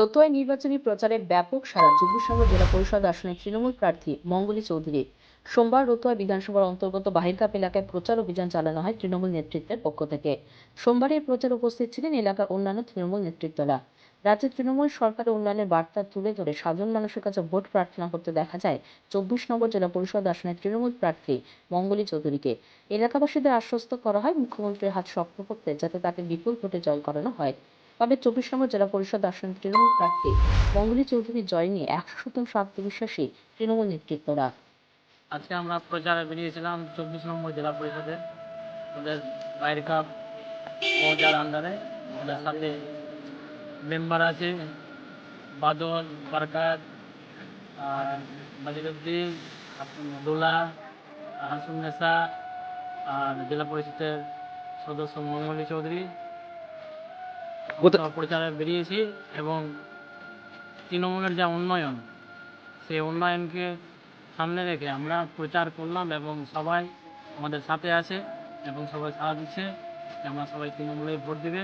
রতুয়ায় নির্বাচনী প্রচারে ব্যাপক সাড়া। ২৪ নম্বর জেলা পরিষদ আসনের তৃণমূল প্রার্থী মঙ্গলী চৌধুরী। সোমবার রতুয়া বিধানসভার অন্তর্গত বাহিরকাপ এলাকায় প্রচার অভিযান চালানো হয় তৃণমূল নেতৃত্বের পক্ষ থেকে। সোমবার এই প্রচার উপস্থিত ছিলেন এলাকার অন্যান্য তৃণমূল নেতৃত্বরা। রাজ্যের তৃণমূল সরকারের উন্নয়নের বার্তা তুলে ধরে সাধারণ মানুষের কাছে ভোট প্রার্থনা করতে দেখা যায় ২৪ নম্বর জেলা পরিষদ আসনের তৃণমূল প্রার্থী মঙ্গলী চৌধুরীকে। এলাকাবাসীদের আশ্বস্ত করা হয় মুখ্যমন্ত্রীর হাত শক্ত করতে, যাতে তাকে বিপুল ভোটে জয় করানো হয়। তবে ২৪ নম্বর জেলা পরিষদ আসনের তৃণমূল প্রার্থী মঙ্গলী চৌধুরীর জয় নিয়ে ১০০% আত্মবিশ্বাসী তৃণমূল নেতৃত্বরা। আজকে আমরা প্রচারে বেরিয়েছিলাম ২৪ নম্বর জেলা পরিষদে ওদের বাহিরকাপ মৌজার আন্ডারে। ওদের সাথে মেম্বার আছে বাদল, বারকাত, আর বাজিরুদ্দিন, দোলা, হাসুন্নেসা, আর জেলা পরিষদের সদস্য মঙ্গলী চৌধুরী। প্রচারে বেরিয়েছি এবং তৃণমূলের যা উন্নয়ন, সেই উন্নয়নকে সামনে রেখে আমরা প্রচার করলাম এবং সবাই আমাদের সাথে আছে এবং সবাই সাড়া দিচ্ছে। আমরা সবাই তৃণমূলে ভোট দেবে।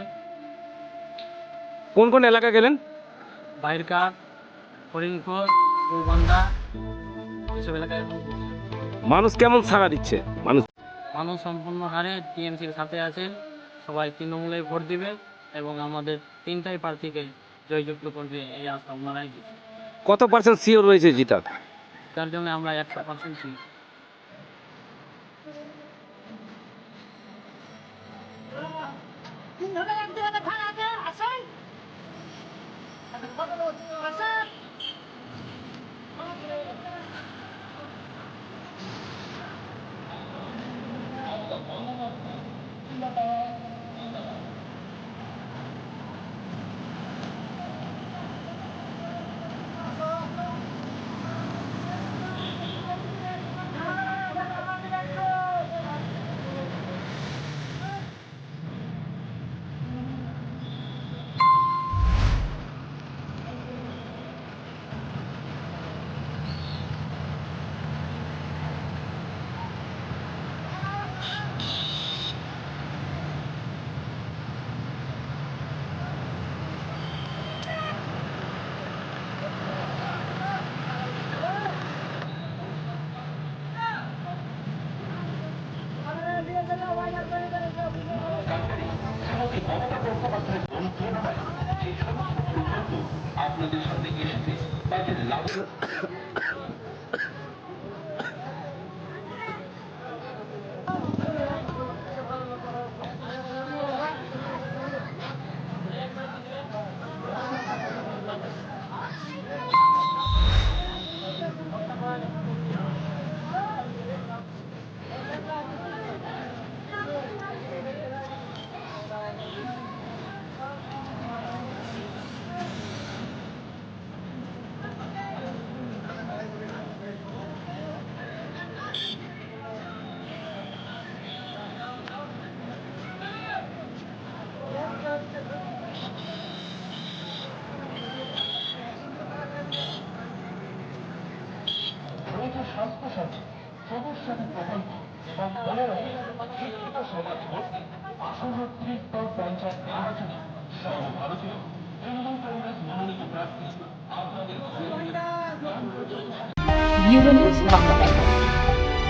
কোন কোন এলাকা গেলেন? বাহিরকাপ, হরিণখোল, গোলবান্ধা, এসব এলাকায় মানুষ কেমন সাড়া দিচ্ছে? মানুষ সম্পূর্ণ হারে টিএমসির সাথে আছে। সবাই তৃণমূলে ভোট দিবে এবং আমাদের তিনটাই প্রার্থীকে জয়যুক্ত করবে, এই আশা ওনারাই দিচ্ছে। কত পার্সেন্ট শিওর রয়েছে জিতার? তার জন্য আমরা ১০০% ছিল। আপনাদের সামনে এসেছে তাদের লাভ। স্বাস্থ্যসাথী সদস্যদের প্রকল্প এবং ১৫ শিক্ষিত সমাজ ভর্তি আসন্ন ৩০তম পঞ্চায়েত নির্বাচনে সর্বভারতীয় তৃণমূল কংগ্রেস মনোনীত প্রার্থী আপনাদের ব্যুরো নিউজ বাংলা।